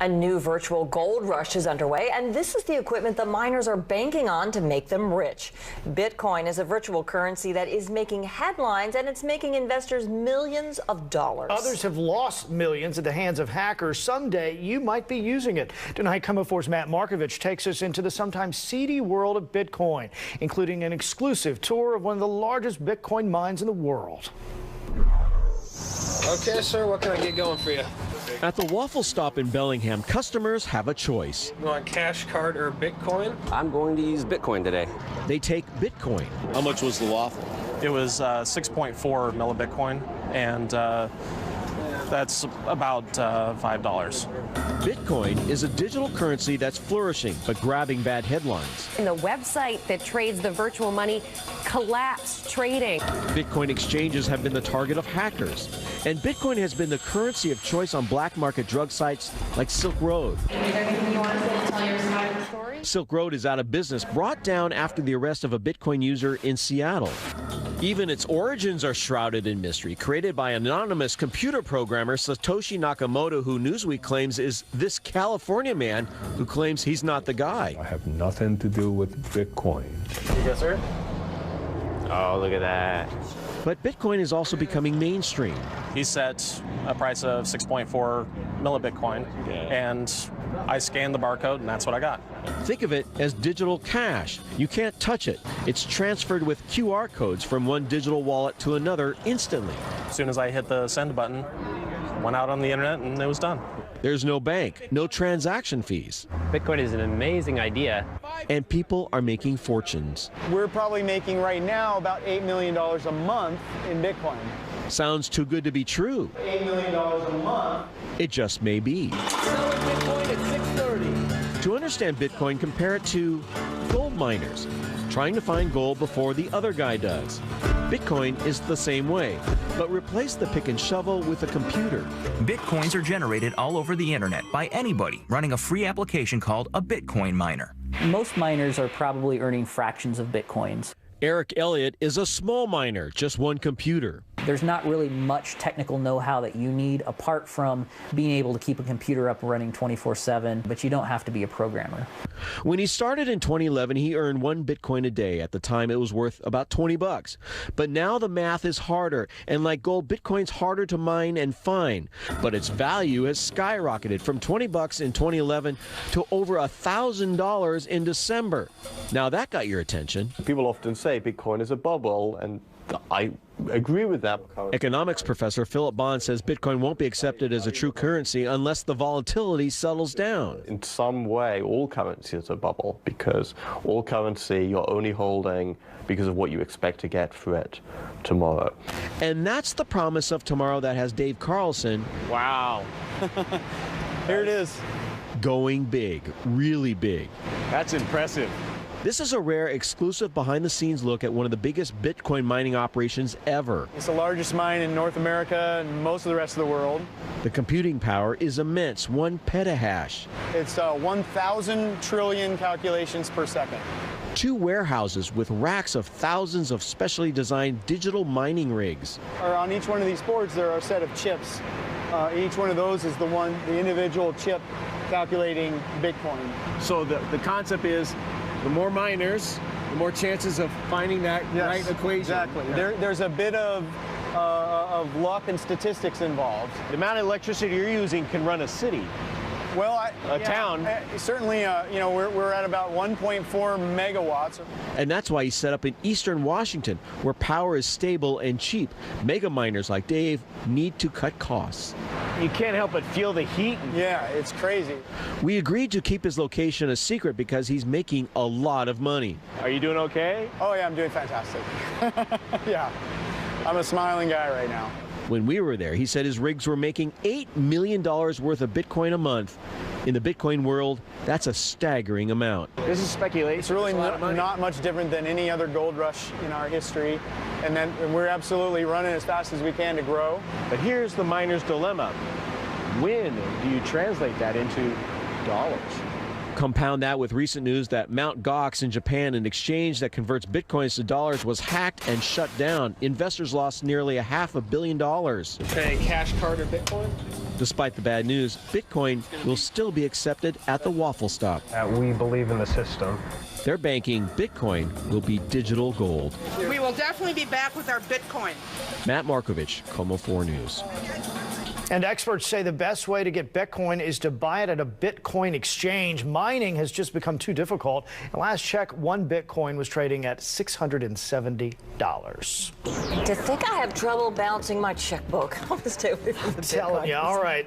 A new virtual gold rush is underway, and this is the equipment the miners are banking on to make them rich. Bitcoin is a virtual currency that is making headlines, and it's making investors millions of dollars. Others have lost millions at the hands of hackers. Someday you might be using it. Tonight, KOMO 4's Matt Markovich takes us into the sometimes seedy world of Bitcoin, including an exclusive tour of one of the largest Bitcoin mines in the world. Okay, sir, what can I get going for you? At the Waffle Stop in Bellingham, customers have a choice. You want cash, card, or Bitcoin? I'm going to use Bitcoin today. They take Bitcoin. How much was the waffle? It was 6.4 millibitcoin, and that's about $5. Bitcoin is a digital currency that's flourishing, but grabbing bad headlines. And the website that trades the virtual money collapsed trading. Bitcoin exchanges have been the target of hackers, and Bitcoin has been the currency of choice on black market drug sites like Silk Road. Is there anything you want to say to tell your side of the story? Silk Road is out of business, brought down after the arrest of a Bitcoin user in Seattle. Even its origins are shrouded in mystery, created by anonymous computer programmer Satoshi Nakamoto, who Newsweek claims is this California man who claims he's not the guy. I have nothing to do with Bitcoin. Yes, sir. Oh, look at that. But Bitcoin is also becoming mainstream. He set a price of 6.4 millibitcoin, and I scanned the barcode, and that's what I got. Think of it as digital cash. You can't touch it. It's transferred with QR codes from one digital wallet to another instantly. As soon as I hit the send button, went out on the internet, and it was done. There's no bank, no transaction fees. Bitcoin is an amazing idea. And people are making fortunes. We're probably making right now about $8 million a month in Bitcoin. Sounds too good to be true. $8 million a month. It just may be. Selling Bitcoin at 6:30. To understand Bitcoin, compare it to gold miners, trying to find gold before the other guy does. Bitcoin is the same way, but replace the pick and shovel with a computer. Bitcoins are generated all over the internet by anybody running a free application called a Bitcoin miner. Most miners are probably earning fractions of Bitcoins. Eric Elliott is a small miner, just one computer. There's not really much technical know-how that you need apart from being able to keep a computer up running 24/7, but you don't have to be a programmer. When he started in 2011, he earned 1 Bitcoin a day. At the time, it was worth about $20. But now the math is harder, and like gold, Bitcoin's harder to mine and find. But its value has skyrocketed from $20 in 2011 to over $1,000 in December. Now that got your attention. People often say Bitcoin is a bubble, and I agree with that. Economics professor Philip Bond says Bitcoin won't be accepted as a true currency unless the volatility settles down. In some way, all currency is a bubble, because all currency you're only holding because of what you expect to get for it tomorrow. And that's the promise of tomorrow that has Dave Carlson. Wow. Here it is. Going big, really big. That's impressive. This is a rare, exclusive behind-the-scenes look at one of the biggest Bitcoin mining operations ever. It's the largest mine in North America and most of the rest of the world. The computing power is immense, 1 petahash. It's 1,000 trillion calculations per second. 2 warehouses with racks of thousands of specially designed digital mining rigs. On each one of these boards, there are a set of chips. Each one of those is the individual chip calculating Bitcoin. So the concept is, the more miners, the more chances of finding that right equation. Exactly. Yeah. There's a bit of luck and statistics involved. The amount of electricity you're using can run a city. Well, town. Certainly, we're at about 1.4 megawatts. And that's why he set up in eastern Washington, where power is stable and cheap. Mega miners like Dave need to cut costs. You can't help but feel the heat. Yeah, it's crazy. We agreed to keep his location a secret because he's making a lot of money. Are you doing okay? Oh yeah, I'm doing fantastic. Yeah, I'm a smiling guy right now. When we were there, he said his rigs were making $8 million worth of Bitcoin a month. In the Bitcoin world, that's a staggering amount. This is speculation. It's really not much different than any other gold rush in our history. And we're absolutely running as fast as we can to grow. But here's the miner's dilemma. When do you translate that into dollars? Compound that with recent news that Mt. Gox in Japan, an exchange that converts bitcoins to dollars, was hacked and shut down. Investors lost nearly $500 million. Okay, Cash Card or Bitcoin? Despite the bad news, Bitcoin will still be accepted at the Waffle Stop. We believe in the system. They're banking Bitcoin will be digital gold. We will definitely be back with our Bitcoin. Matt Markovich, KOMO 4 News. And experts say the best way to get Bitcoin is to buy it at a Bitcoin exchange. Mining has just become too difficult. And last check, one Bitcoin was trading at $670. To think I have trouble balancing my checkbook. I'll stay away from the Telling Bitcoin. you, all right.